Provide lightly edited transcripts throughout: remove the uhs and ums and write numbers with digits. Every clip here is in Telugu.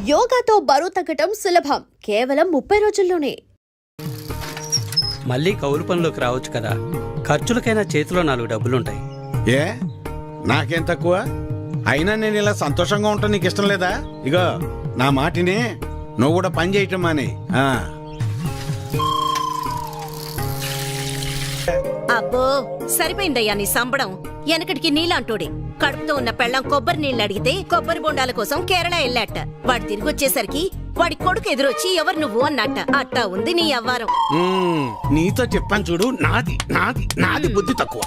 యోగాతో బరువు తగ్గటం సులభం, కేవలం 30 రోజుల్లోనే. మళ్ళీ కౌలు పనిలోకి రావచ్చు కదా, ఖర్చులకైనా చేతిలో 4 డబ్బులుంటాయి. ఏ నాకేం తక్కువ? అయినా నేను ఇలా సంతోషంగా ఉంటాను, నీకు ఇష్టం లేదా? ఇగో నా మాటిని, నువ్వు కూడా పని చేయటం అని. అబ్బో సరిపోయిందయ్యా నీ సంబడం. వెనకటికి నీలాంటోడే కడుపుతో ఉన్న పెళ్ళం కొబ్బరి నీళ్ళు అడిగితే కొబ్బరి బొండాల కోసం కేరళ వెళ్ళాట. వాడు తిరిగి వచ్చేసరికి వాడి కొడుకు ఎదురొచ్చి ఎవరు నువ్వు అన్నట్ట. అట్టా ఉంది నీ అవ్వారం. నీతో చెప్పాను చూడు, నాది నాది నాది బుద్ధి తక్కువ.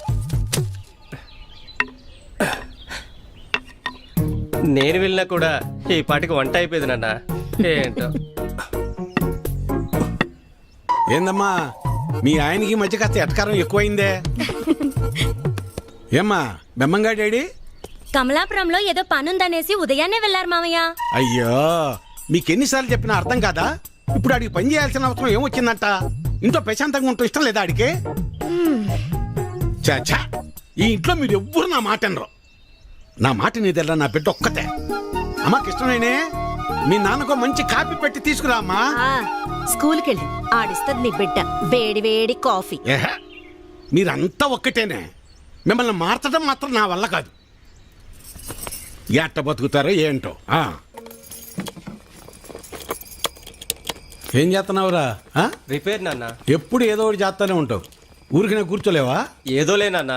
నేను వెళ్ళినా కూడా ఈ పాటికి వంట అయిపోయింది నాన్న. ఏంటో ఏందమ్మా మీ ఆయనకి మధ్య కాస్త ఎటకారం ఎక్కువైందే? ఏమ్మా బెమ్మంగా డాడీ? కమలాపురంలో ఏదో పనుందనేసి ఉదయాన్నే వెళ్లారు మామయ్య. అయ్యో మీకెన్నిసార్లు చెప్పినా అర్థం కాదా? ఇప్పుడు ఆడికి పని చేయాల్సిన అవసరం ఏమొచ్చిందంట? ఇంట్లో ప్రశాంతంగా ఉంటూ ఇష్టం లేదా ఆడికి? చాచా ఈ ఇంట్లో మీరు ఎవ్వరు నా మాట అనరు. నా మాట నీదెల్లా, నా బిడ్డ ఒక్కతే. అమ్మా కృష్ణనేనే, మీ నాన్నకు మంచి కాపీ పెట్టి తీసుకురా అమ్మా. స్కూల్కి వెళ్ళి ఆడిస్తుంది నీ బిడ్డ వేడి వేడి కాఫీ. మీరంతా ఒక్కటేనే, మిమ్మల్ని మార్చడం మాత్రం నా వల్ల కాదు. ఎట్ట బతుకుతారో ఏంటో. ఏం చేస్తున్నావురా? రిపేర్ నాన్న. ఎప్పుడు ఏదో ఒకటి చేస్తానే ఉంటావు, ఊరికి నేను కూర్చోలేవా? ఏదోలే నాన్న,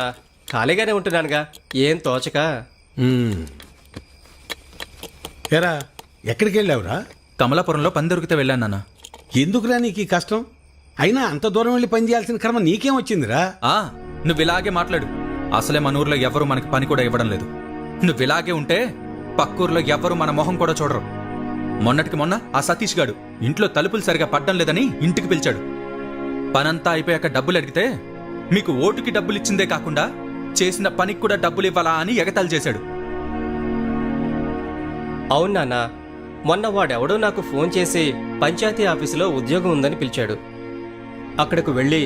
ఖాళీగానే ఉంటున్నానుగా, ఏం తోచక. ఏరా ఎక్కడికి వెళ్ళావురా? కమలాపురంలో పని దొరికితే వెళ్ళాను నాన్న. ఎందుకురా నీకు ఈ కష్టం? అయినా అంత దూరం వెళ్ళి పని చేయాల్సిన కర్మ నీకేం వచ్చిందిరా? నువ్వు ఇలాగే మాట్లాడు. అసలే మన ఊర్లో ఎవరు మనకి పని కూడా ఇవ్వడం లేదు. నువ్వు ఇలాగే ఉంటే పక్కూర్లో ఎవరు మన మొహం కూడా చూడరు. మొన్నటికి మొన్న ఆ సతీష్ గాడు ఇంట్లో తలుపులు సరిగా పడ్డం లేదని ఇంటికి పిలిచాడు. పనంతా అయిపోయాక డబ్బులు అడిగితే మీకు ఓటుకి డబ్బులు ఇచ్చిందే కాకుండా చేసిన పనికి కూడా డబ్బులు ఇవ్వాలా అని ఎగతాళి చేశాడు. అవును నాన్న, మొన్న వాడెవడో నాకు ఫోన్ చేసి పంచాయతీ ఆఫీసులో ఉద్యోగం ఉందని పిలిచాడు. అక్కడకు వెళ్ళి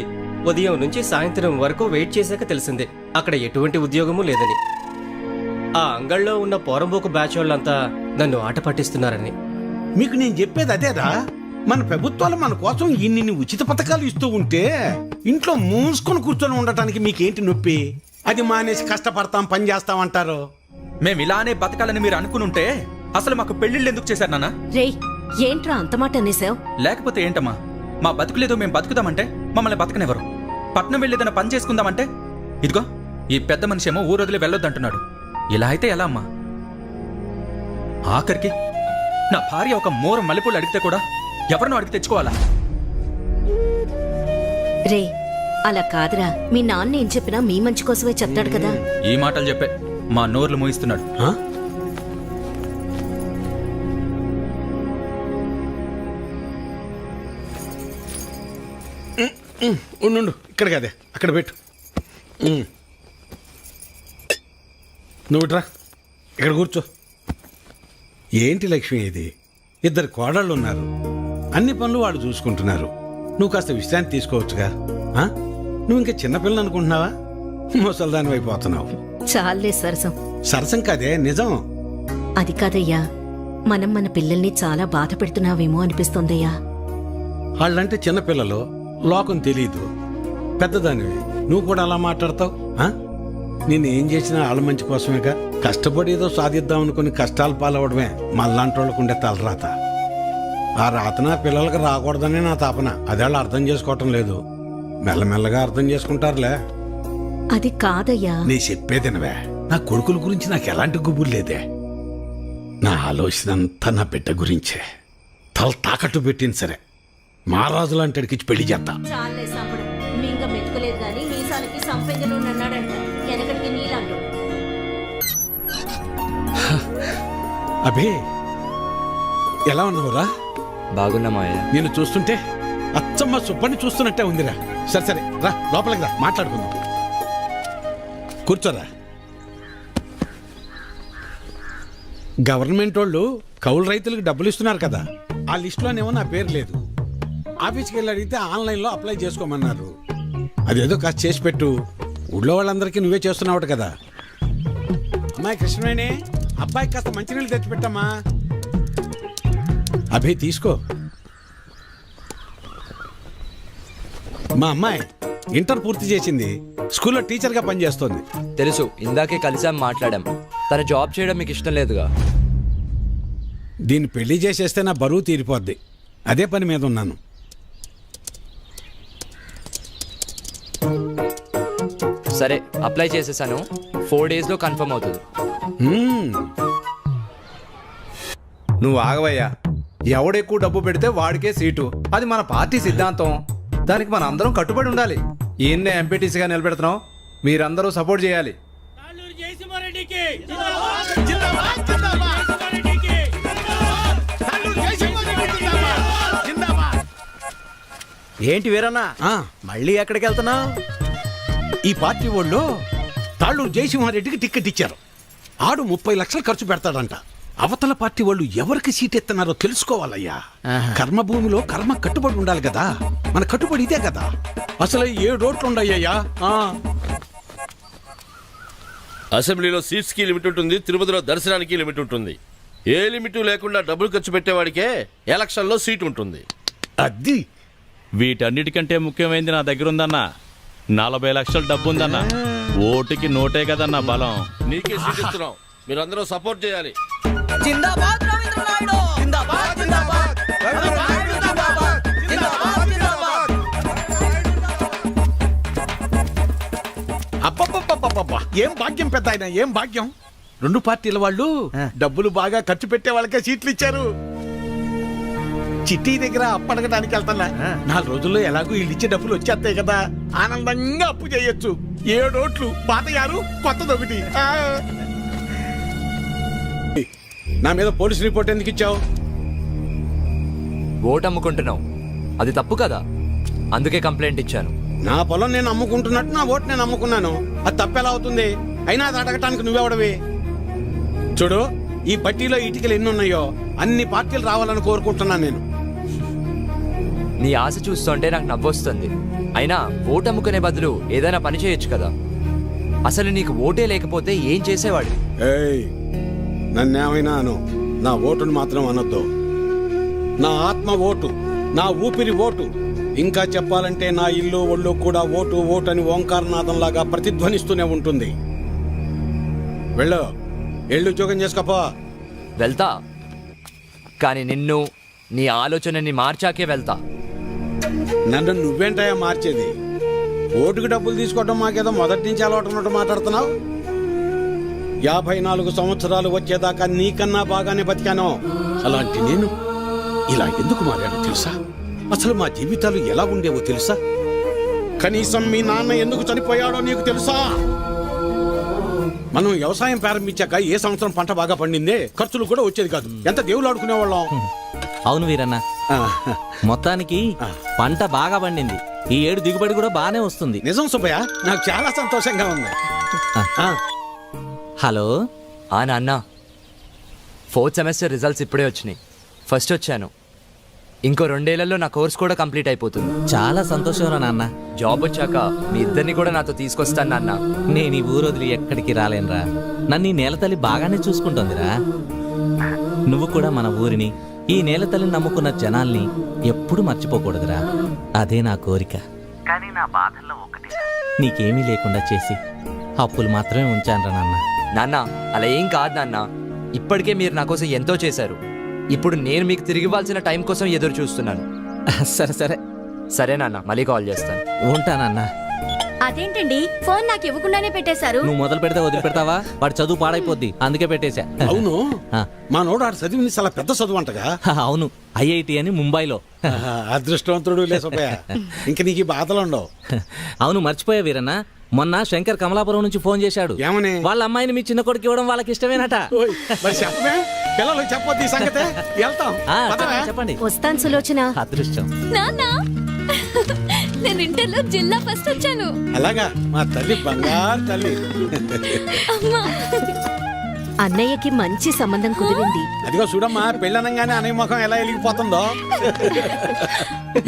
ఉదయం నుంచి సాయంత్రం వరకు వెయిట్ చేశాక తెలిసిందే అక్కడ ఎటువంటి ఉద్యోగమూ లేదని. ఆ అంగళ్ళలో ఉన్న పోరంబోకు బ్యాచ్ వాళ్ళంతా నన్ను ఆట పట్టిస్తున్నారని. మీకు నేను చెప్పేది అదేరా, మన ప్రభుత్వాలు మన కోసం ఇన్ని ఉచిత పథకాలు ఇస్తూ ఉంటే ఇంట్లో మూసుకొని కూర్చొని ఉండటానికి మీకేంటి నొప్పి? అది మానేసి కష్టపడతాం పని చేస్తాం అంటారు. మేము ఇలానే బతకాలని మీరు అనుకునుంటే అసలు మాకు పెళ్లిళ్ళు ఎందుకు చేశారు నాన్న? రేయ్ ఏంట్రా అంత మాట అనేసావు? లేకపోతే ఏంటమ్మా, మా బతుకులేదో మేము బతుకుదామంటే మమ్మల్ని బతకనివ్వరు. పట్నం వెళ్ళేదన్న పని చేసుకుందామంటే ఇదిగో ఈ పెద్ద మనిషి ఏమో ఊరొదిలి వెళ్ళొద్దంటున్నాడు. ఇలా అయితే ఎలా అమ్మా? ఆఖరికి నా భార్య ఒక మూర మల్లెపూలు అడిగితే కూడా ఎవరినో అడిగి తెచ్చుకోవాలా? రే అలా కాదురా, మీ నాన్న ఏం చెప్పినా మీ మంచి కోసమే చెప్తాడు కదా. ఈ మాటలు చెప్పే మా నోర్లు మూయిస్తున్నాడు. ఉండు, ఇక్కడ కాదే అక్కడ పెట్టు. నువ్వు ఇట్రా, ఇక్కడ కూర్చో. ఏంటి లక్ష్మి ఇది? 2 కోడళ్ళు ఉన్నారు, అన్ని పనులు వాళ్ళు చూసుకుంటున్నారు. నువ్వు కాస్త విశ్రాంతి తీసుకోవచ్చుగా. నువ్వు ఇంకా చిన్నపిల్లని అనుకుంటున్నావా? ముసల్దాని అయిపోతున్నావు. చాలే సరసం. సరసం కాదే, నిజం. అది కాదయ్యా, మనం మన పిల్లల్ని చాలా బాధ పెడుతున్నావేమో అనిపిస్తోందయ్యా. వాళ్ళంటే చిన్నపిల్లలు, లోకం తెలీదు. పెద్దదానివి నువ్వు కూడా అలా మాట్లాడతావు? నేనేం చేసినా వాళ్ళ మంచి కోసమేగా. కష్టపడి ఏదో సాధిద్దాం అనుకుని కష్టాలు పాలవడమే మళ్ళాంటి వాళ్ళకు ఉండే తలరాత. ఆ రాత నా పిల్లలకు రాకూడదనే నా తాపన. అదే వాళ్ళు అర్థం చేసుకోవటం లేదు. మెల్లమెల్లగా అర్థం చేసుకుంటారులే. అది కాదయ్యా. నీ చెప్పేదినవే, నా కొడుకుల గురించి నాకు ఎలాంటి గుబురు లేదే. నా ఆలోచన అంతా నా బిడ్డ గురించే. తల తాకట్టు పెట్టింది సరే, మహారాజు లాంటి ఇచ్చి పెళ్లి చేస్తా. చాలే సంపడం. మింగ మెతుకులేదు గాని మీసాలకి సంపెంగలు అన్నాడంట. వెనకటికి నీలాండు. అభి ఎలా ఉన్నావురా? బాగున్నా మాయ. నేను చూస్తుంటే అచ్చమ్మ సుబ్బని చూస్తున్నట్టే ఉందిరా. సరే సరే రా, లోపలికి రా, మాట్లాడుకుందాం. కూర్చోరా. గవర్నమెంట్ వాళ్ళు కౌలు రైతులకు డబ్బులు ఇస్తున్నారు కదా, ఆ లిస్టులోనేమో నా పేరు లేదు. ఆఫీస్కి వెళ్ళి అడిగితే ఆన్లైన్లో అప్లై చేసుకోమన్నారు. అదేదో కాస్త చేసి పెట్టు. ఊళ్ళో వాళ్ళందరికీ నువ్వే చేస్తున్నావు కదా. అమ్మాయి కృష్ణవేణి, అబ్బాయికి కాస్త మంచినీళ్ళు తెచ్చిపెట్టమ్మా. అభి తీసుకో. మా అమ్మాయి ఇంటర్ పూర్తి చేసింది, స్కూల్లో టీచర్గా పనిచేస్తోంది. తెలుసు, ఇందాకే కలిసాం, మాట్లాడాం. తన జాబ్ చేయడం మీకు ఇష్టం లేదుగా. దీన్ని పెళ్లి చేసేస్తే నా బరువు తీరిపోద్ది, అదే పని మీద ఉన్నాను. సరే, అప్లై చేసేసాను. 4 daysలో కన్ఫర్మ్ అవుతుంది. నువ్వు ఆగవయ్యా. ఎవడెక్కువ డబ్బు పెడితే వాడికే సీటు. అది మన పార్టీ సిద్ధాంతం. దానికి మన అందరం కట్టుబడి ఉండాలి. ఈయన్నే ఎంపీటీసీగా నిలబెడుతున్నాం, మీరందరూ సపోర్ట్ చేయాలి. ఏంటి వీరన్నా, మళ్ళీ ఎక్కడికి వెళ్తున్నావు? ఈ పార్టీ వాళ్ళు తాళ్ళూరు జయసింహారెడ్డికి టికెట్ ఇచ్చారు. ఆడు 30 లక్షలు ఖర్చు పెడతాడంట. అవతల పార్టీ వాళ్ళు ఎవరికి సీట్ ఎత్తున్నారో తెలుసుకోవాలయ్యా. కర్మభూమిలో కర్మ కట్టుబడి ఉండాలి కదా. మన కట్టుబడి ఇదే కదా. అసలు 7 ఓట్లు ఉండయ్యా. అసెంబ్లీలో సీట్స్ కి లిమిట్ ఉంటుంది, తిరుపతిలో దర్శనానికి లిమిట్ ఉంటుంది. ఏ లిమిట్ లేకుండా డబ్బులు ఖర్చు పెట్టేవాడికే ఎలక్షన్ లో సీట్ ఉంటుంది. అది వీటన్నిటికంటే ముఖ్యమైనది నా దగ్గర ఉందన్నా. 40 లక్షల డబ్బు ఉందన్నా. ఓటుకి నోటే కదన్నా బలం. నీకే సీట్ ఇస్తున్నాం, మీరందరూ సపోర్ట్ చేయాలి. అబ్బబ్బబ్బబ్బబ్బా, ఏం భాగ్యం పెద్ద ఆయన, ఏం భాగ్యం. 2 పార్టీల వాళ్ళు డబ్బులు బాగా ఖర్చు పెట్టే వాళ్ళకే సీట్లు ఇచ్చారు. చిట్టి దగ్గర అప్పు అడగడానికి వెళ్తున్నా. 4 రోజుల్లో ఎలాగో వీళ్ళు ఇచ్చే డబ్బులు వచ్చేస్తాయి కదా, ఆనందంగా అప్పు చేయొచ్చు. 7 ఓట్లు, పాత 6, కొత్తది 1. నా మీద పోలీస్ రిపోర్ట్ ఎందుకు ఇచ్చావు? ఓటు అమ్ముకుంటున్నావు, అది తప్పు కదా. అందుకే కంప్లైంట్ ఇచ్చాను. నా పొలం నేను అమ్ముకుంటున్నట్టు నా ఓటు నేను అమ్ముకున్నాను. అది తప్పెలా అవుతుంది? అయినా అది అడగటానికి నువ్వెవడవి? చూడు, ఈ పట్టీలో ఇటుకలు ఎన్ని ఉన్నాయో అన్ని పార్టీలు రావాలని కోరుకుంటున్నాను నేను. నీ ఆశ చూస్తుంటే నాకు నవ్వొస్తుంది. అయినా ఓటు అమ్ముకునే బదులు ఏదైనా పని చేయొచ్చు కదా. అసలు నీకు ఓటే లేకపోతే ఏం చేసేవాడు? ఏయ్, నన్నేమైనా అను, నా ఓటును మాత్రం అనొద్దు. నా ఆత్మ ఓటు, నా ఊపిరి ఓటు. ఇంకా చెప్పాలంటే నా ఇల్లు ఒళ్ళు కూడా ఓటు ఓటు అని ఓంకారనాథంలాగా ప్రతిధ్వనిస్తూనే ఉంటుంది. వెళ్ళు, ఎళ్ళు ఉద్యోగం చేసుకోపో. వెళ్తా, కానీ నిన్ను, నీ ఆలోచనని మార్చాకే వెళ్తా. నన్ను నువ్వేంటయా మార్చేది? ఓటుకు డబ్బులు తీసుకోవడం మాకేదో మొదటి నుంచి అలవాటు ఉన్నట్టు మాట్లాడుతున్నావు. 54 సంవత్సరాలు వచ్చేదాకా నీకన్నా బాగానే బతికాను. అలాంటి నేను ఇలా ఎందుకు మారాను తెలుసా? అసలు మా జీవితాలు ఎలా ఉండేవో తెలుసా? కనీసం మీ నాన్న ఎందుకు చనిపోయాడో నీకు తెలుసా? మనం వ్యవసాయం ప్రారంభించాక ఏ సంవత్సరం పంట బాగా పండిందే, ఖర్చులు కూడా వచ్చేది కాదు. ఎంత దేవుళ్ళు ఆడుకునేవాళ్ళం. అవును వీరన్న, మొత్తానికి పంట బాగా పండింది. ఈ ఏడు దిగుబడి కూడా బానే వస్తుంది. నిజం సుబ్బయ్య, నాకు చాలా సంతోషంగా ఉంది. హలో. నాన్న, 4th సెమిస్టర్ రిజల్ట్స్ ఇప్పుడే వచ్చినాయి. ఫస్ట్ వచ్చాను. ఇంకో 2 ఏళ్లలో నా కోర్స్ కూడా కంప్లీట్ అయిపోతుంది. చాలా సంతోషం రా నాన్న. జాబ్ వచ్చాక మీ ఇద్దరిని కూడా నాతో తీసుకొస్తాను నాన్న. నేను ఈ ఊరు వదిలి ఎక్కడికి రాలేనురా. నన్ను ఈ నేలతల్లి బాగానే చూసుకుంటోందిరా. నువ్వు కూడా మన ఊరిని, ఈ నేలతల్లిని నమ్ముకున్న జనాల్ని ఎప్పుడు మర్చిపోకూడదురా. అదే నా కోరిక. కానీ నా బాధల్లో ఒకటి, నీకేమీ లేకుండా చేసి అప్పులు మాత్రమే ఉంచానురా నాన్న. నాన్న, అలా ఏం కాదు నాన్న. ఇప్పటికే మీరు నా కోసం ఎంతో చేశారు. ఇప్పుడు నేను మీకు తిరిగి ఇవ్వాల్సిన టైం కోసం ఎదురు చూస్తున్నాను. సరే సరే సరే నాన్న, మళ్ళీ కాల్ చేస్తాను. ఉంటానన్నా. అదేంటండి, ఫోన్ నాకు ఇవ్వకుండానే పెట్టేశారు. నువ్వు మొదలు పెడితే వదిలిపెడతావా? వాడి చదువు పాడైపోద్ది, అందుకే పెట్టేశా. అవును, మా నోడు ఆడు చదివింది చాలా పెద్ద చదువు అంటగా. అవును, IIT అని ముంబైలో. అదృష్టవంతుడు లే సుబ్బయ్య, ఇంక నీకు ఈ బాధలు ఉండవు. అవును, మర్చిపోయా వీరన్న, మొన్న శంకర్ కమలాపురం నుంచి ఫోన్ చేశాడు. ఏమని? వాళ్ళ అమ్మాయిని మీ చిన్న కొడుకు ఇవ్వడం వాళ్ళకి ఇష్టమేనట. ఓయ్, మరి చెప్పమే, పిల్లలకు చెప్పొద్దు ఈ సంగతే. వెళ్తాం, పదవే. చెప్పండి. వస్తాను సులోచన. అదృష్టం. నాన్న, నేను ఇంటర్లో జిల్లా ఫస్ట్ వచ్చాను. అలాగా, మా తల్లి బంగారు తల్లి. అన్నయ్యకి మంచి సంబంధం కుదిరింది. అదిగో చూడమ్మా, పెళ్ళనంగానే అనే ముఖం ఎలా వెలిగిపోతుందో.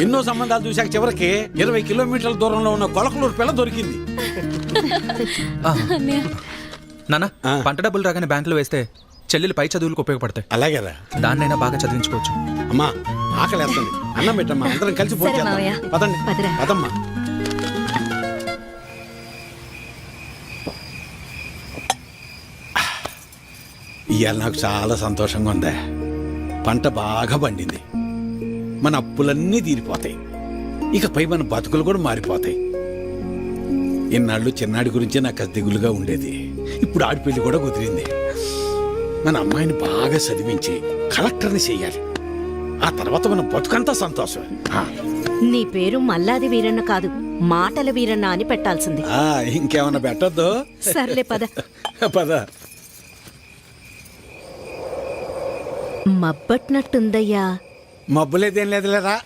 ఎన్నో సంబంధాలు చూశాక చివరికి 20 కిలోమీటర్ల దూరంలో ఉన్న కొలకలూరు పిల్ల దొరికింది. నాన్న, పంట డబ్బులు రాగానే బ్యాంకులో వేస్తే చెల్లెలు పై చదువులకు ఉపయోగపడతాయి. అలాగేరా. దాన్నైనా బాగా చదివించుకోవచ్చు. అమ్మా ఆకలేస్తుంది, అన్నం పెట్టమ్మా, అందరం కలిసి భోజనం చేద్దాం. మావయ్య. పదండి పదరా. పదమ్మా. ఇవాళ నాకు చాలా సంతోషంగా ఉందే. పంట బాగా పండింది, మన అప్పులన్నీ తీరిపోతాయి, ఇకపై మన బతుకులు కూడా మారిపోతాయి. ఇన్నాళ్ళు చిన్నాడి గురించి నాకు దిగులుగా ఉండేది, ఇప్పుడు ఆడిపెళ్లి కూడా కుదిరింది. మన అమ్మాయిని బాగా చదివించి కలెక్టర్ని చెయ్యాలి, ఆ తర్వాత మన బతుకంతా సంతోషం. నీ పేరు మల్లాది వీరన్న కాదు, మాటల వీరన్న అని పెట్టాల్సింది. ఇంకేమన్నా పెట్టద్దు. సర్లే పద. పద. మబ్బట్నట్టుందయ్యా. మబ్బులేదేం లేదులేరా.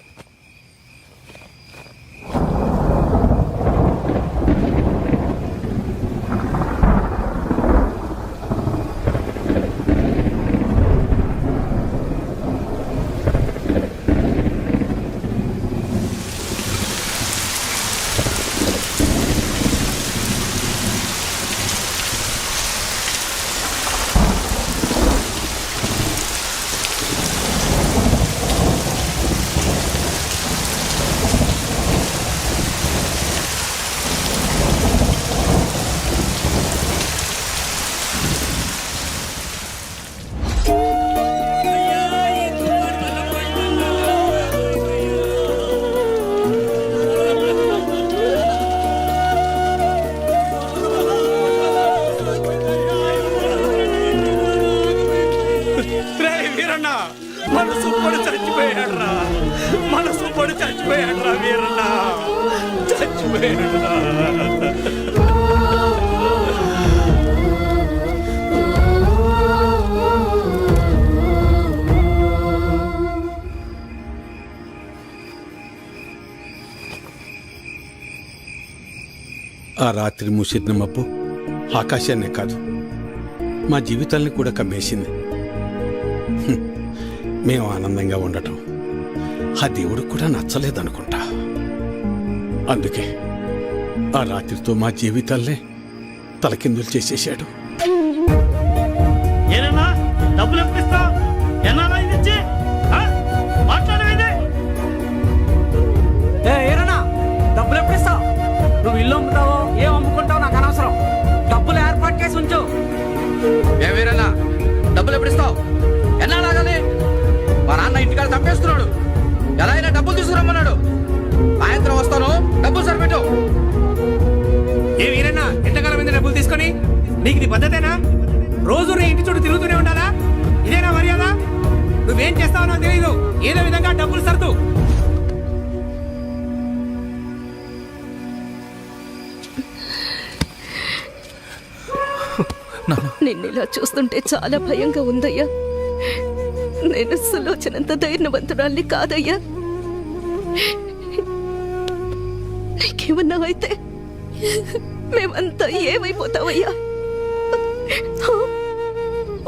మనసు పడి చచ్చిపోయాడ్రా, మనసు పడి చచ్చిపోయాడ్రా వీరన్న, చచ్చిపోయాడ్రా. ఆ రాత్రి మూసిన మబ్బు ఆకాశాన్నే కాదు, మా జీవితాల్ని కూడా కమ్మేసింది. మేము ఆనందంగా ఉండటం ఆ దేవుడికి కూడా నచ్చలేదనుకుంటా. అందుకే ఆ రాత్రితో మా జీవితాల్నే తలకిందులు చేసేశాడు. ఏనన్నా డబ్బులు ఎప్పుడు ఇస్తావు? ఎన్నాళ్ళ ఇది ఇచ్చి? మాట్లాడేది ఏరన్నా డబ్బులు ఎప్పుడు ఇస్తావు? నువ్వు ఇల్లు అమ్ముతావో ఏం అమ్ముకుంటావు నాకు అనవసరం, డబ్బులు ఏర్పాటు చేసి ఉంచు. ఏమేరన్నా డబ్బులు ఎప్పుడు ఇస్తావు? ఎన్నాళ్ళాగాలి? మా నాన్న ఇంటికాడ తప్పేస్తున్నాడు, ఎలా అయినా డబ్బులు తీసుకురమ్మన్నాడు. సాయంత్రం వస్తాను, డబ్బులు సరిపెట్టు. ఏ వీరన్నా ఎంతకాలం మీద డబ్బులు తీసుకొని? నీకు ఇది పద్ధతేనా? రోజు నీ ఇంటి చుట్టూ తిరుగుతూనే ఉండాలా? ఇదేనా మర్యాద? నువ్వేం చేస్తావో నాకు తెలీదు, ఏదో విధంగా డబ్బులు సర్దు. నిన్నిలా చూస్తుంటే చాలా భయంగా ఉందయ్యా. నేను సులోచనంత ధైర్యవంతురాల్ని కాదయ్యా. నీకేమన్నా అయితే మేమంతా ఏమైపోతావయ్యా?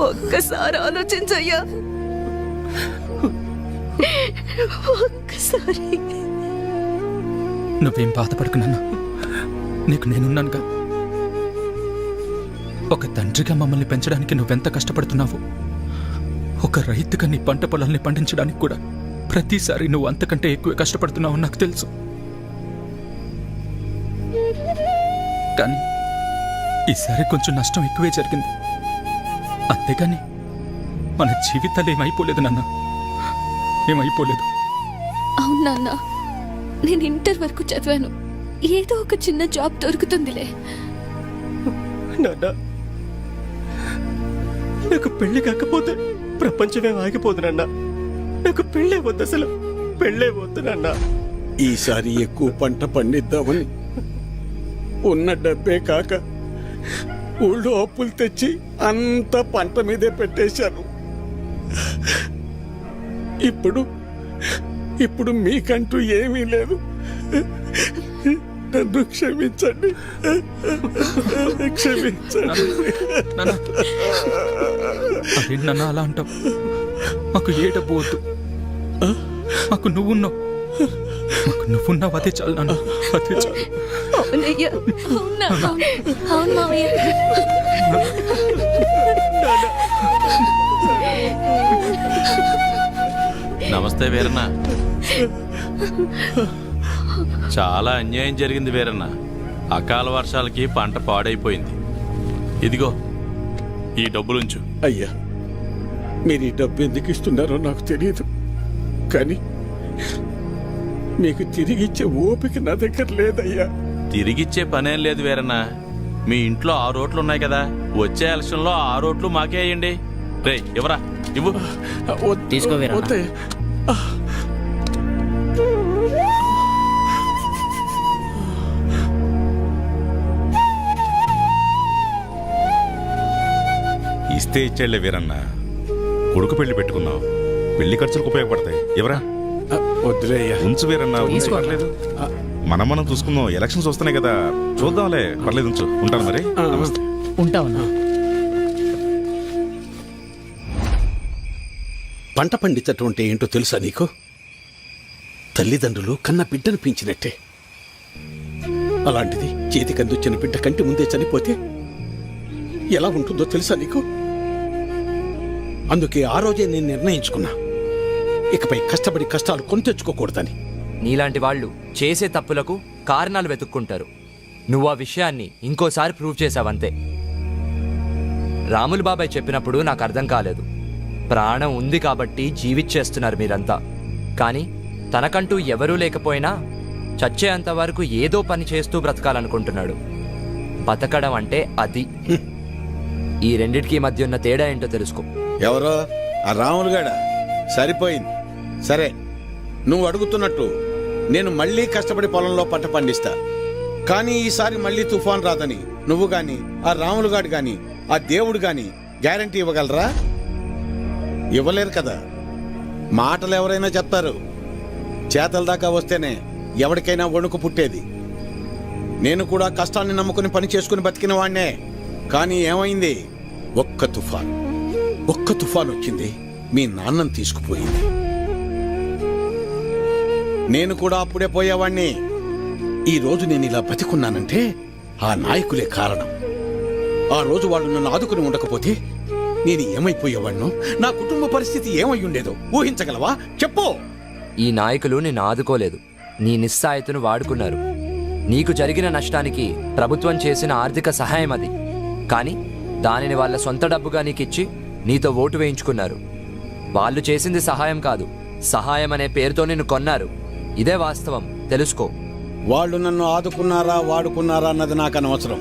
ఒక్కసారి ఆలోచించయ్యా, ఒక్కసారి. నువ్వేం బాధపడుకున్నా, నీకు నేనున్నానుగా. ఒక తండ్రిగా మమ్మల్ని పెంచడానికి నువ్వెంత కష్టపడుతున్నావు, ఒక రైతుగా నీ పంట పొలాల్ని పండించడానికి కూడా ప్రతిసారి నువ్వు అంతకంటే ఎక్కువ కష్టపడుతున్నావు నాకు తెలుసు. కానీ ఈసారి కొంచెం నష్టం ఎక్కువే జరిగింది, అంతేగాని మన జీవితాలు ఏమైపోలేదు నాన్న, ఏమైపోలేదు. అవును నాన్న, నేను ఇంటర్ వరకు చదివాను, ఏదో ఒక చిన్న జాబ్ దొరుకుతుందిలే. నాన్న, నాకు పెళ్లి కాకపోతే ప్రపంచమే ఆగిపోదునన్నా. నాకు పెళ్ళే వద్దు, అసలు పెళ్ళే వద్దు నాన్న. ఈసారి ఎక్కువ పంట పండిద్దామని ఉన్న డబ్బే కాక ఊళ్ళో అప్పులు తెచ్చి అంత పంట మీదే పెట్టేశాను. ఇప్పుడు మీకంటూ ఏమీ లేదు. నన్ను క్షమించండి, క్షమించండి. అదేంటన్నా అలా అంటావు? మాకు ఏ డబ్బు వద్దు, మాకు నువ్వున్నావు, మాకు నువ్వున్నావు, అదే చాలు నాన్న, అదే చాలు. అవునయ్యా, అవును మావయ్య. నమస్తే వీరన్న. చాలా అన్యాయం జరిగింది వీరన్న. అకాల వర్షాలకి పంట పాడైపోయింది. ఇదిగో ఈ డబ్బులుంచు. అయ్యా, మీరు ఈ డబ్బు ఎందుకు ఇస్తున్నారో నాకు తెలియదు, కానీ మీకు తిరిగిచ్చే ఓపిక నా దగ్గర లేదయ్యా. తిరిగిచ్చే పనేం లేదు వీరన్న. మీ ఇంట్లో 6 ఓట్లు ఉన్నాయి కదా, వచ్చే ఎలక్షన్లో 6 ఓట్లు మాకే అయ్యండి. రే ఇవ్వరా, ఇవ్వు. తీసుకో వీరన్న. ఇస్తే ఇచ్చేళ్లే వీరన్న. కొడుకు పెళ్లి పెట్టుకున్నావు, పెళ్లి ఖర్చులకు ఉపయోగపడతాయి. ఎవరా? వద్దులే అయ్యా. ఉంచు వీరన్న, ఉంచు, పర్లేదు. మనం చూసుకుందాం. ఎలక్షన్స్ వస్తున్నాయి కదా, చూద్దాంలే. పర్లేదు, ఉంచు. ఉంటాను మరి. ఉంటావన్నా. పంట పండించటం అంటే ఏంటో తెలుసా నీకు? తల్లిదండ్రులు కన్న బిడ్డను పెంచినట్టే. అలాంటిది చేతికందొచ్చిన బిడ్డ కంటి ముందే చనిపోతే ఎలా ఉంటుందో తెలుసా నీకు? అందుకే ఆ రోజే నేను నిర్ణయించుకున్నా, ఇకపై కష్టపడి కష్టాలు కొని తెచ్చుకోకూడదని. నీలాంటి వాళ్ళు చేసే తప్పులకు కారణాలు వెతుక్కుంటారు. నువ్వు ఆ విషయాన్ని ఇంకోసారి ప్రూవ్ చేశావంతే. రాములు బాబాయ్ చెప్పినప్పుడు నాకు అర్థం కాలేదు. ప్రాణం ఉంది కాబట్టి జీవిచ్చేస్తున్నారు మీరంతా. కానీ తనకంటూ ఎవరూ లేకపోయినా చచ్చేంత వరకు ఏదో పని చేస్తూ బ్రతకాలనుకుంటున్నాడు. బతకడం అంటే అది. ఈ రెండిటికి మధ్య ఉన్న తేడా ఏంటో తెలుసుకో. ఎవరో ఆ రాములుగాడ సరిపోయింది. సరే, నువ్వు అడుగుతున్నట్టు నేను మళ్ళీ కష్టపడి పొలంలో పంట పండిస్తా. కానీ ఈసారి మళ్ళీ తుఫాన్ రాదని నువ్వు గాని, ఆ రాములుగాడు గాని, ఆ దేవుడు గాని గ్యారంటీ ఇవ్వగలరా? ఇవ్వలేరు కదా. మాటలు ఎవరైనా చెప్తారు, చేతల దాకా వస్తేనే ఎవరికైనా వణుకు పుట్టేది. నేను కూడా కష్టాన్ని నమ్ముకుని పని చేసుకుని బతికిన వాణ్ణే. కానీ ఏమైంది? ఒక్క తుఫాన్ వచ్చింది, మీ నాన్నని తీసుకుపోయింది. నేను కూడా అప్పుడే పోయేవాణ్ణి. ఈ రోజు నేను ఇలా బతికున్నానంటే ఆ నాయకులే కారణం. ఆ రోజు వాళ్ళు నన్ను ఆదుకుని ఉండకపోతే నేను ఏమైపోయేవాణ్ణో, నా కుటుంబ పరిస్థితి ఏమై ఉండేదో ఊహించగలవా? చెప్పు. ఈ నాయకులు నిన్ను ఆదుకోలేదు, నీ నిస్సాయతను వాడుకున్నారు. నీకు జరిగిన నష్టానికి ప్రభుత్వం చేసిన ఆర్థిక సహాయం అది. కానీ దానిని వాళ్ళ సొంత డబ్బుగా నీకిచ్చి నీతో ఓటు వేయించుకున్నారు. వాళ్ళు చేసింది సహాయం కాదు, సహాయం అనే పేరుతో నిన్ను కొన్నారు. ఇదే వాస్తవం, తెలుసుకో. వాళ్ళు నన్ను ఆదుకున్నారా వాడుకున్నారా అన్నది నాకు అనవసరం.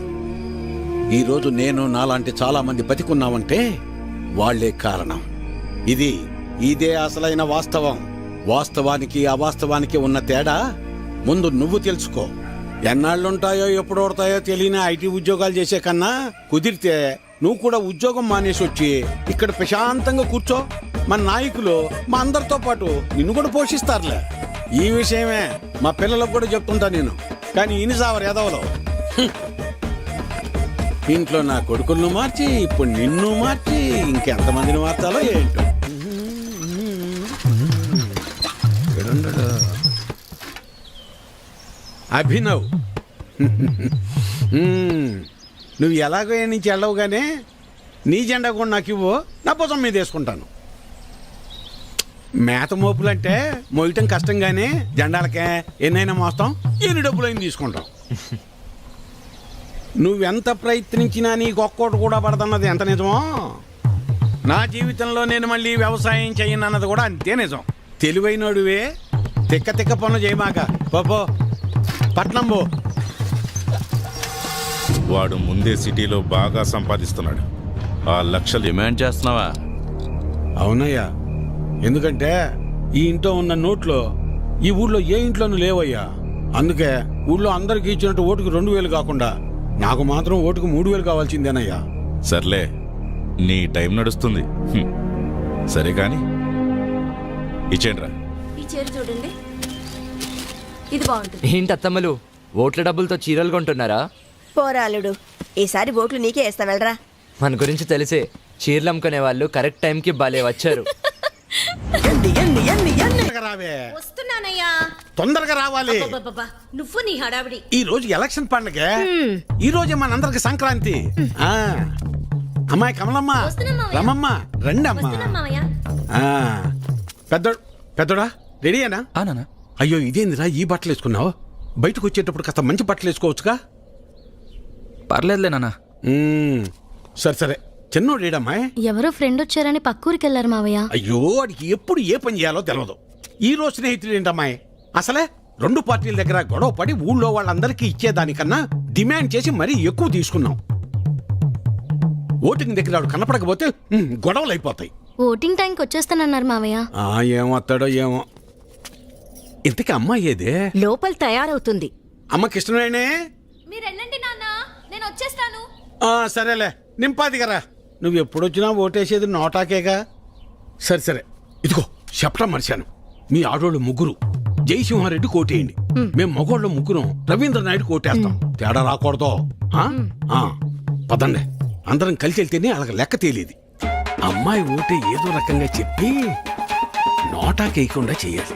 ఈరోజు నేను నాలాంటి చాలా మంది బతికున్నామంటే వాళ్లే కారణం. ఇదే అసలైన వాస్తవం. వాస్తవానికి అవాస్తవానికి ఉన్న తేడా ముందు నువ్వు తెలుసుకో. ఎన్నాళ్ళుంటాయో ఎప్పుడు ఓడతాయో తెలియని ఐటీ ఉద్యోగాలు చేసే కన్నా కుదిరితే నువ్వు కూడా ఉద్యోగం మానేసి వచ్చి ఇక్కడ ప్రశాంతంగా కూర్చో. మన నాయకులు మా అందరితో పాటు నిన్ను కూడా పోషిస్తారులే. ఈ విషయమే మా పిల్లలకు కూడా చెప్తుంటా నేను. కానీ ఇనిసావరు ఎదవలో ఇంట్లో నా కొడుకులను మార్చి ఇప్పుడు నిన్ను మార్చి ఇంకెంతమందిని మార్చాలో ఏంటో. అభినవ్, నువ్వు ఎలాగో నుంచి వెళ్ళవుగానే నీ జెండా కూడా నాకు ఇవ్వు, నా భుజం మీద వేసుకుంటాను. మేత మోపులంటే మోయటం కష్టంగానే జెండాలకే ఎన్నైనా మోస్తాం, ఎన్ని డబ్బులైనా తీసుకుంటాం. నువ్వెంత ప్రయత్నించినా నీకు ఒక్కోటి కూడా పడదన్నది ఎంత నిజమో, నా జీవితంలో నేను మళ్ళీ వ్యవసాయం చేయనన్నది కూడా అంతే నిజం. తెలివైనడువే, తిక్క పనులు చేయమాక. పో పట్నం పో. వాడు ముందే సిటీలో బాగా సంపాదిస్తున్నాడు. ఆ లక్షలు డిమాండ్ చేస్తున్నావా? అవునయ్యా, ఎందుకంటే ఈ ఇంట్లో ఉన్న నోట్లో ఈ ఊళ్ళో ఏ ఇంట్లోనూ లేవయ్యా. అందుకే ఊళ్ళో అందరికి ఇచ్చినట్టు ఓటుకు 2000 కాకుండా నాకు మాత్రం ఓటుకు 3000 కావాల్సిందేనయ్యా. సర్లే, నీ టైం నడుస్తుంది. సరే కాని ఇచ్చేండ్రా. ఈ చీర చూడండి, ఇది బాగుంటుంది. ఏంటత్తమ్మలు, ఓట్ల డబ్బులతో చీరలు కొంటున్నారా? పోరాలుడు, ఈసారి ఓట్లు నీకే వేస్తా, వెళ్ళరా. మన గురించి తెలిసే చీరలు అమ్ముకునే వాళ్ళు కరెక్ట్ టైంకి భలే వచ్చారు. రావే, వస్తున్నానయ్యా, తొందరగా రావాలి. నువ్వు నీ హడావిడి. ఈ రోజు ఎలక్షన్ పండగ, ఈ రోజే మనందరికి సంక్రాంతి. అమ్మాయి కమలమ్మ రమమ్మ రండి అమ్మా ఆ, పెద్దోడా రెడీయేనా? నాన్న అయ్యో ఇదేందిరా ఈ బట్టలు వేసుకున్నావు? బయటకు వచ్చేటప్పుడు కాస్త మంచి బట్టలు వేసుకోవచ్చుగా. పర్లేదులే నాన్న. సరే చిన్నోడేడమ్మాయి? ఎవరో ఫ్రెండ్ వచ్చారని పక్కూరికి వెళ్ళారు మావయ్య. అయ్యో వాడికి ఎప్పుడు ఏ పని చేయాలో తెలియదు. ఈ రోజు స్నేహితుడు ఏంటమ్మాయి? అసలే 2 పార్టీల దగ్గర గొడవ పడి ఊళ్ళో వాళ్ళందరికీ ఇచ్చేదానికన్నా డిమాండ్ చేసి మరీ ఎక్కువ తీసుకున్నాం. ఓటింగ్ దగ్గర వాడు కనపడకపోతే గొడవలు అయిపోతాయి. ఓటింగ్ టైంకి వచ్చేస్తానన్నారు మావయ్య. ఏమొస్తాడో ఏమో. ఇంతకీ అమ్మాయి ఏదే? లోపల తయారవుతుంది. అమ్మకి ఇష్టమేనే? మీరు వెళ్ళండి నాన్న, నేను వచ్చేస్తాను. సరేలే నింపాది కదా. నువ్వు ఎప్పుడొచ్చినా ఓటేసేది నోటాకేగా. సరే ఇదిగో చెప్పడం మర్చాను. మీ ఆడోళ్ళు 3 జయసింహారెడ్డి కోటేయండి. మేము మగోళ్ళ 3 రవీంద్ర నాయుడు కోటేస్తాం. తేడా రాకూడదు. పదండి, అందరం కలిసి వెళ్తేనే అలాగ లెక్క తేలేది. అమ్మాయి ఓటే ఏదో రకంగా చెప్పి నోటాకేయకుండా చెయ్యాలి.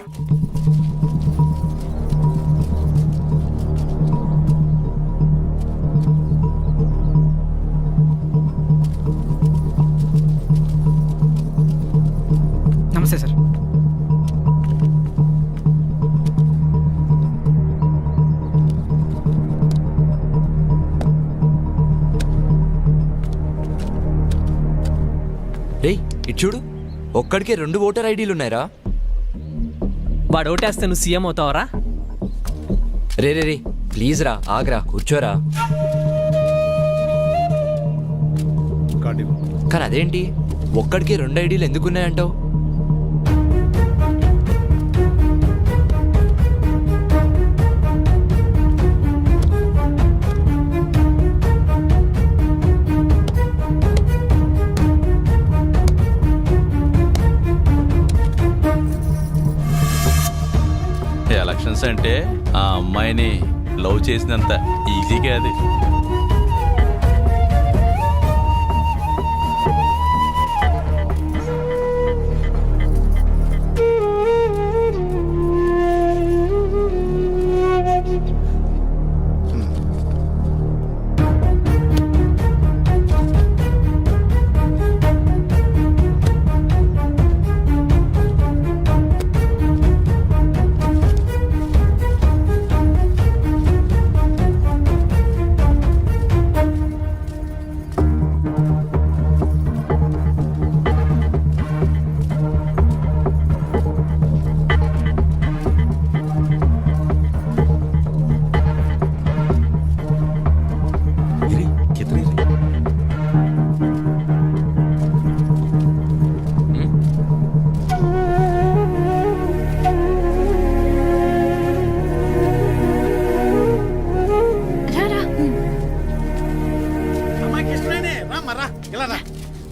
నమస్తే సార్. రేయ్ ఇటు చూడు, ఒక్కడికే 2 ఓటర్ ఐడీలు ఉన్నాయిరా. వాడు ఓటేస్తే నువ్వు సీఎం అవుతావరా? రే ప్లీజ్ రా, ఆగ్రా, కూర్చోరా. కానీ అదేంటి ఒక్కడికే 2 ఐడీలు ఎందుకున్నాయంటావు? ఎలక్షన్స్ అంటే ఆ అమ్మాయిని లవ్ చేసినంత ఈజీగా అది.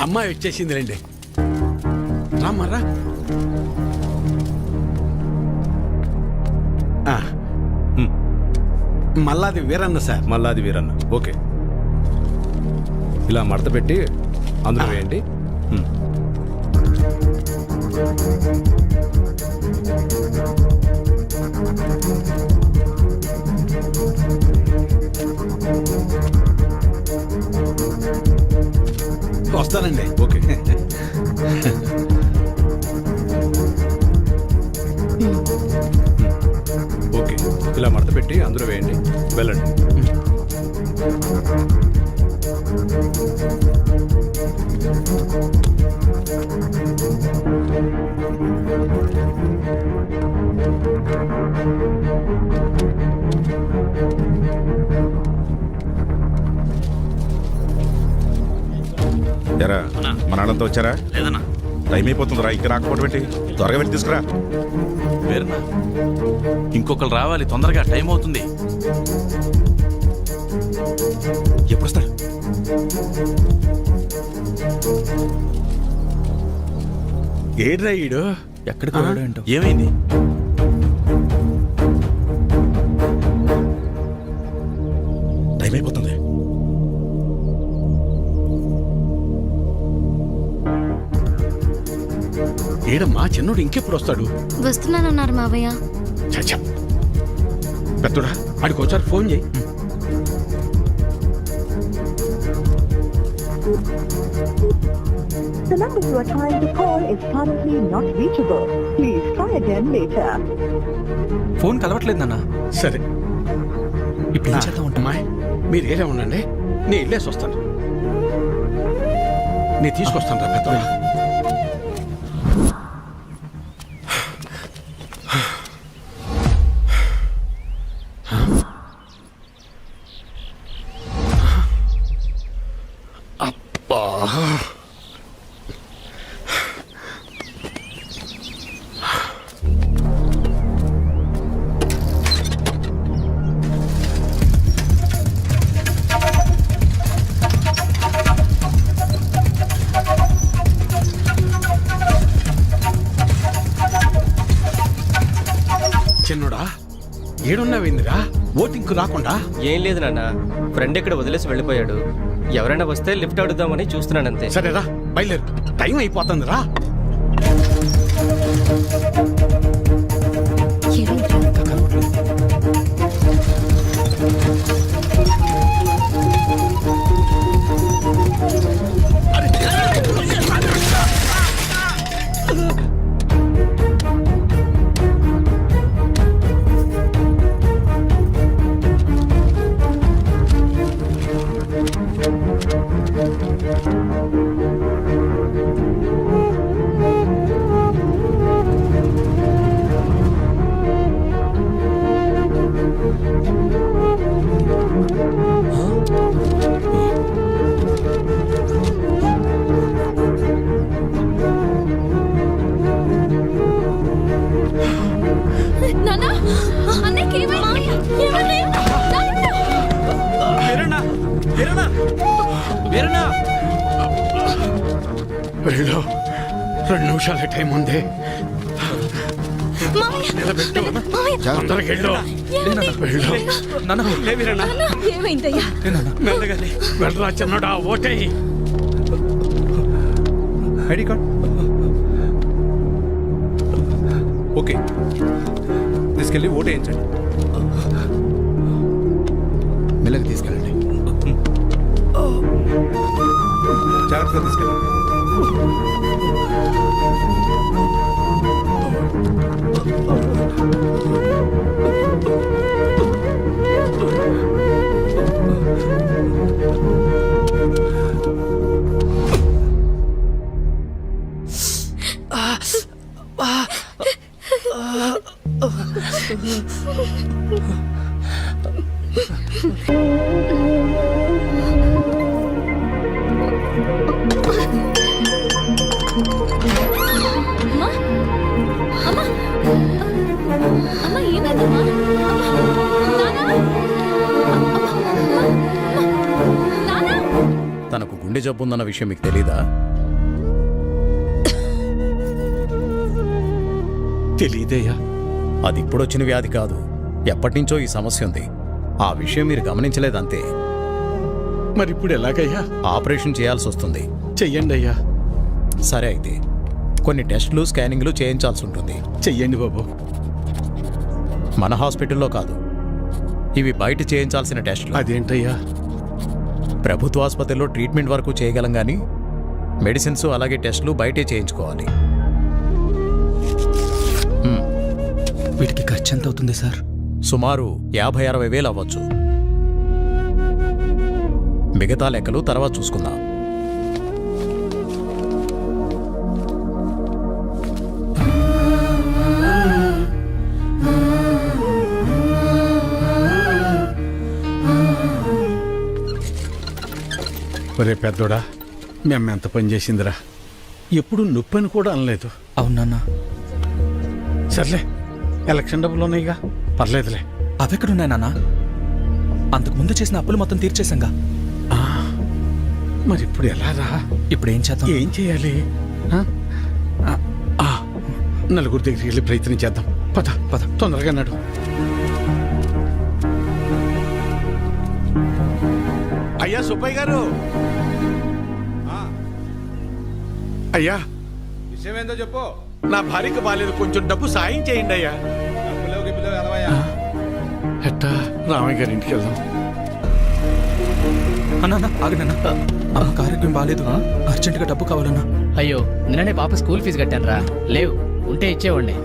అమ్మాయి వచ్చేసింది రండి. రామ్మరా. మల్లాది వీరన్న సార్. మల్లాది వీరన్న. ఓకే, ఇలా మడత పెట్టి అందులో వేయండి. వస్తానండి. ఓకే. ఓకే, ఇలా మడత పెట్టి అందులో వేయండి. వెళ్ళండి. ఎరా మన వాళ్ళంతా వచ్చారా? లేదన్నా. టైం అయిపోతుందిరా, ఇంకా రాకపోవడం ఏంటి? త్వరగా వెళ్ళి తీసుకురా. వేరన్నా, ఇంకొకరు రావాలి తొందరగా, టైం అవుతుంది. ఎప్పుడు వస్తారు? ఏడ్రా ఈడు? ఎక్కడికి వెళ్ళాడు ఏంటో. ఏమైంది? టైం అయిపోతుంది. ఏడమ్మా చిన్నోడు ఇంకెప్పుడు వస్తాడు? వస్తున్నానన్నారు మావయ్య. చచ్చా పెద్దోడా, ఆడికి ఒకసారి ఫోన్ చేయి. The number you are trying to call is currently not reachable. Please try again later. Phone కలవట్లేదు నాన్న. సరే ఇప్పుడు ఏం చేద్దాం ఉంటా? అమ్మాయి మీరు ఏరే ఉండండి, నేను వెళ్ళేసి వస్తాను. నేను తీసుకొస్తాను రా పెద్దోడా. అబ్బా చిన్నోడా ఏడున్నావేందిరా? ఓటింగ్కు రాకుండా? ఏం లేదు నాన్న, ఫ్రెండ్ ఇక్కడ వదిలేసి వెళ్ళిపోయాడు. ఎవరైనా వస్తే లిఫ్ట్ అడుగుదామని చూస్తున్నానంతే. సరేరా బయలుదేరు, టైం అయిపోతుంది రా. నానా, అన్నయ్యకి ఏమైంది? ఏమైంది? వీరన్నా, వీరన్నా, వీరన్నా. వెళ్ళు, 2 నిమిషాల టైం ఉంది. మామయ్య, నిలబెట్టు. మామయ్య, తొందరగా వెళ్ళు. వెళ్ళు. నాన్న, లే వీరన్నా. ఏమైందయ్యా? మెల్లగా లే. వెళ్ళరా చిన్నడా, ఓటేయి. ఐడి కార్డ్ ఓకే, తీసుకెళ్ళి ఓటు వేయించండి. మెల్లగా తీసుకెళ్ళండి, జాగ్రత్తగా తీసుకెళ్ళండి. అమ్మా, అమ్మా, ఏమైందమ్మా? తనకు గుండె జబ్బు ఉందన్న విషయం మీకు తెలీదా? తెలీదయ్యా. అది ఇప్పుడొచ్చిన వ్యాధి కాదు, ఎప్పటినుంచో ఈ సమస్య ఉంది. ఆ విషయం మీరు గమనించలేదంతే. మరి ఇప్పుడు ఎలాగయ్యా? ఆపరేషన్ చేయాల్సి వస్తుంది. చెయ్యండి అయ్యా. సరే అయితే కొన్ని టెస్టులు స్కానింగ్లు చేయించాల్సి ఉంటుంది. చెయ్యండి బాబు. మన హాస్పిటల్లో కాదు, ఇవి బయట చేయించాల్సిన టెస్టులు. అదేంటయ్యా? ప్రభుత్వ ఆసుపత్రిలో ట్రీట్మెంట్ వరకు చేయగలం కానీ మెడిసిన్స్ అలాగే టెస్టులు బయటే చేయించుకోవాలి. వీటికి ఖర్చు ఎంత అవుతుంది సార్? సుమారు 50-60 వేలు అవ్వచ్చు. మిగతా లెక్కలు తర్వాత చూసుకుందాం. ఒరే పెద్దోడా, మేము ఎంత పని చేసిందిరా. ఎప్పుడు నొప్పని కూడా అనలేదు. అవునన్నా. సర్లే, ఎలక్షన్ డబ్బులు ఉన్నాయిగా, పర్లేదులే. అవెక్కడున్నాయి నాన్న? అంతకు ముందు చేసిన అప్పులు మొత్తం తీర్చేశాంగా. మరి ఇప్పుడు ఎలా రా? ఇప్పుడు ఏం చేద్దాం? ఏం చేయాలి? నలుగురి దగ్గరికి వెళ్ళి ప్రయత్నం చేద్దాం. పద పద, తొందరగా నడు. అయ్యా సుబ్బయ్య గారు, అయ్యా విషయం ఏందో చెప్పు. నా భార్యకు బాలేదు, కొంచెం డబ్బు సాయం చేయండి అయ్యా. ఎట్టా రామయ్య గారి ఇంటికి వెళ్దాం. అన్నా ఆగనన్నా, అమ్మకి ఆరోగ్యం బాగాలేదు, అర్జెంటుగా డబ్బు కావాలన్నా. అయ్యో నిన్ననే పాప స్కూల్ ఫీజు కట్టాను రా, లేవు ఉంటే ఇచ్చేవాడిని.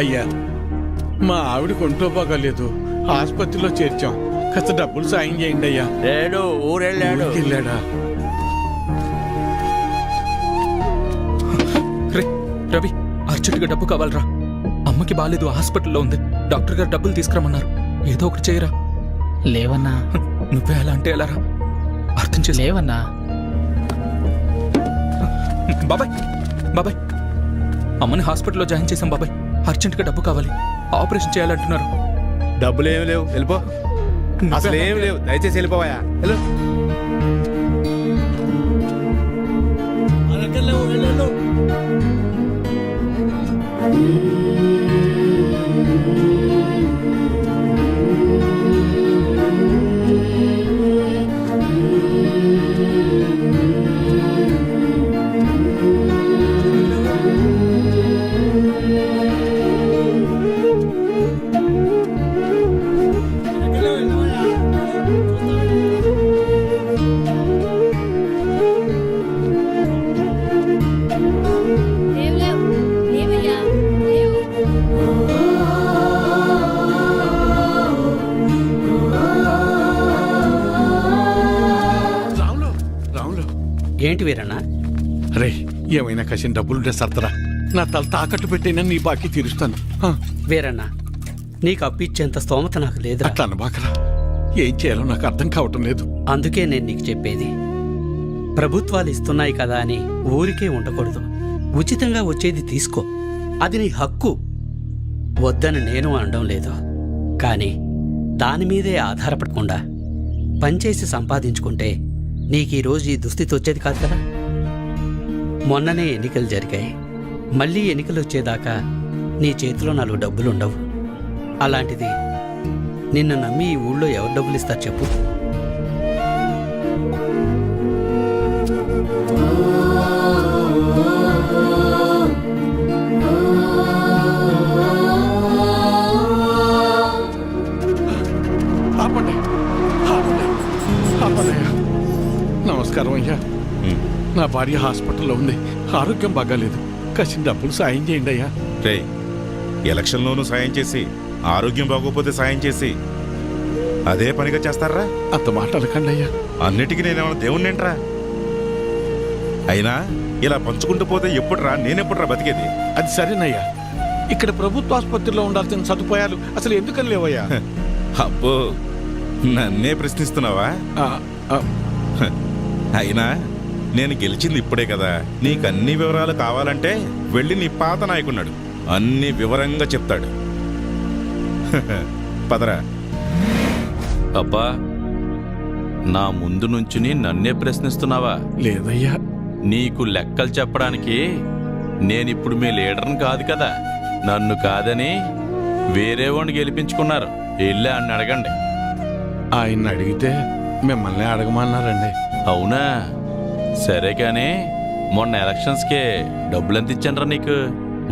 అయ్యా, మా ఆవిడకి ఒంట్లో బాగాలేదు, ఆసుపత్రిలో చేర్చాం, కాస్త డబ్బులు సాయం చేయండి అయ్యా. లేడు, ఊరెళ్ళాడు. వెళ్ళాడా? రవి, అర్జెంటుగా డబ్బు కావాలరా, అమ్మకి బాగాలేదు, హాస్పిటల్లో ఉంది, డాక్టర్ గారు డబ్బులు తీసుకురమ్మన్నారు, ఏదో ఒకటి చేయరా. లేవన్నా. నువ్వే అలా అంటే ఎలా రా, అర్థం చేసి. లేవన్నా. బాబాయ్ బాబాయ్, అమ్మని హాస్పిటల్లో జాయిన్ చేశాం బాబాయ్, అర్జెంటుగా డబ్బు కావాలి, ఆపరేషన్ చేయాలంటున్నారు. డబ్బులు ఏమి లేవు, వెళ్ళిపో. అసలు ఏమి లేవు, దయచేసి వెళ్ళిపోవా. హలో, ఏంటి వీరన్నా? రే, ఏమైనా కసిన డబ్బులుంటే సర్దరా, నా తల తాకట్టు పెట్టైనా నీ బాకీ తీరుస్తాను. వీరన్నా, నీకు అప్పిచ్చేంత స్తోమత నాకు లేదు. అట్లా అనబాకరా, ఏం చేయాలో నాకు అర్థం కావటం లేదు. అందుకే నేను నీకు చెప్పేది, ప్రభుత్వాలు ఇస్తున్నాయి కదా అని ఊరికే ఉండకూడదు. ఉచితంగా వచ్చేది తీసుకో, అది నీ హక్కు. వద్దని నేను అనడం లేదు, కానీ దాని మీదే ఆధారపడకుండా పనిచేసి సంపాదించుకుంటే నీకు ఈరోజు ఈ దుస్థితి వచ్చేది కాదు కదా. మొన్ననే ఎన్నికలు జరిగాయి, మళ్ళీ ఎన్నికలు వచ్చేదాకా నీ చేతిలో 4 డబ్బులుండవు. అలాంటిది నిన్ను నమ్మి ఈ ఊళ్ళో ఎవరు డబ్బులు ఇస్తారు చెప్పు? నమస్కారం అయ్యా, నా భార్య హాస్పిటల్లో ఉంది, ఆరోగ్యం బాగాలేదు, కసిన డబ్బులు సాయం చేయండి అయ్యా. రే, ఎలక్షన్లోనూ సాయం చేసి ఆరోగ్యం బాగోపోతే సాయం చేసి అదే పనిగా చేస్తారా? అంత మాట అనకండి అయ్యా. అన్నిటికీ నేనేమన్నా దేవుణ్ణేంట్రా? అయినా ఇలా పంచుకుంటూ పోతే ఎప్పుడురా, నేనెప్పుడురా బతికేది? అది సరేనయ్యా, ఇక్కడ ప్రభుత్వ ఆసుపత్రిలో ఉండాల్సిన సదుపాయాలు అసలు ఎందుకని లేవయ్యా? అబ్బో, నన్నే ప్రశ్నిస్తున్నావా? అయినా నేను గెలిచింది ఇప్పుడే కదా, నీకు అన్ని వివరాలు కావాలంటే వెళ్ళి నీ పాత నాయకున్నాడు, అన్ని వివరంగా చెప్తాడు. పదరా. అబ్బా, నా ముందు నుంచుని నన్నే ప్రశ్నిస్తున్నావా? లేదయ్యా. నీకు లెక్కలు చెప్పడానికి నేనిప్పుడు మీ లీడర్ని కాదు కదా. నన్ను కాదని వేరే వాడిని గెలిపించుకున్నారు, వెళ్ళి అని అడగండి. ఆయన్ని అడిగితే మిమ్మల్ని అడగమన్నారండి. అవునా? సరే కానీ మొన్న ఎలక్షన్స్కే డబ్బులెంత ఇచ్చానరా నీకు?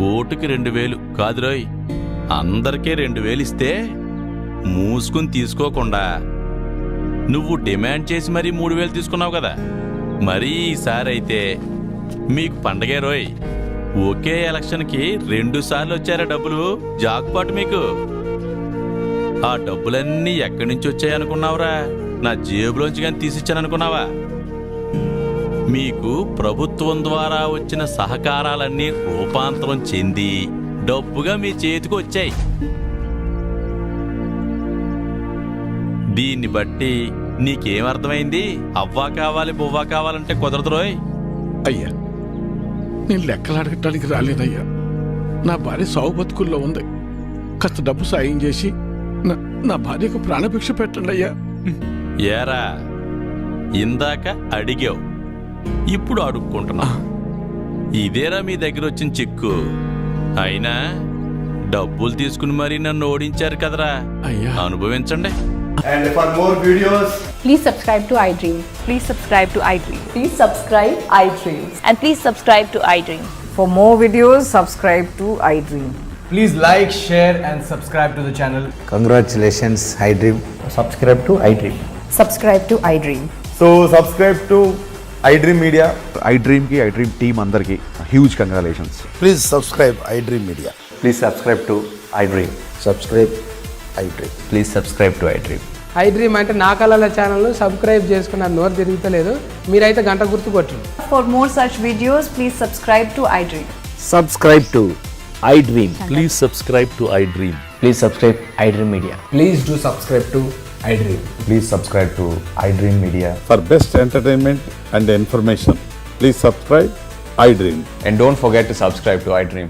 ఓటుకి 2000 కాదు రోయ్, అందరికీ 2000 ఇస్తే మూసుకుని తీసుకోకుండా నువ్వు డిమాండ్ చేసి మరీ 3000 తీసుకున్నావు కదా. మరీ ఈసారి అయితే మీకు పండగే రోయ్. ఒకే ఎలక్షన్కి 2 సార్లు వచ్చారా డబ్బులు, జాక్పాట్ మీకు. ఆ డబ్బులన్నీ ఎక్కడి నుంచి వచ్చాయనుకున్నావురా? నా జేబులోంచి కానీ తీసిచ్చాననుకున్నావా? మీకు ప్రభుత్వం ద్వారా వచ్చిన సహకారాలన్నీ రూపాంతరం చెంది డబ్బుగా మీ చేతికి వచ్చాయి. దీన్ని బట్టి నీకేమర్థమైంది? అవ్వా కావాలి బువ్వా కావాలంటే కుదరదు రోయ్. అయ్యా, నేను లెక్కలు అడగటానికి రాలేదయ్యా, నా భార్య సావు బతుకుల్లో ఉంది, కాస్త డబ్బు సాయం చేసి నా భార్యకు ప్రాణభిక్ష పెట్టండి అయ్యా. ఏరా, ఇందాక అడిగావు, ఇప్పుడు అడుక్కుంటున్నా. ఇదేరా మీ దగ్గర వచ్చిన చిక్కు. అయినా డబ్బులు తీసుకుని మరీ నన్ను ఓడించారు కదరా, అనుభవించండి. And for more videos, Please subscribe to iDream. Please subscribe to iDream. Please subscribe iDream. And please subscribe to iDream. For more videos, subscribe to iDream. Please like, share and subscribe to the channel. Congratulations, iDream. Subscribe to iDream. Subscribe to iDream. So subscribe to iDream Media. iDream ki iDream team andarki huge congratulations. Please subscribe iDream Media. Please subscribe to iDream. Subscribe iDream. Please subscribe to iDream. iDream అంటే నా కళల ఛానల్ సబ్స్క్రైబ్ చేసుకున్న నోరు తిరుగుతలేదు మీరైతే గంట గుర్తు కొట్టండి. For more such videos, please subscribe to iDream. Subscribe to iDream. Please subscribe to iDream. Please subscribe iDream Media. Please do subscribe to iDream. Please subscribe to iDream Media. For best entertainment and information, please subscribe iDream. And don't forget to subscribe to iDream.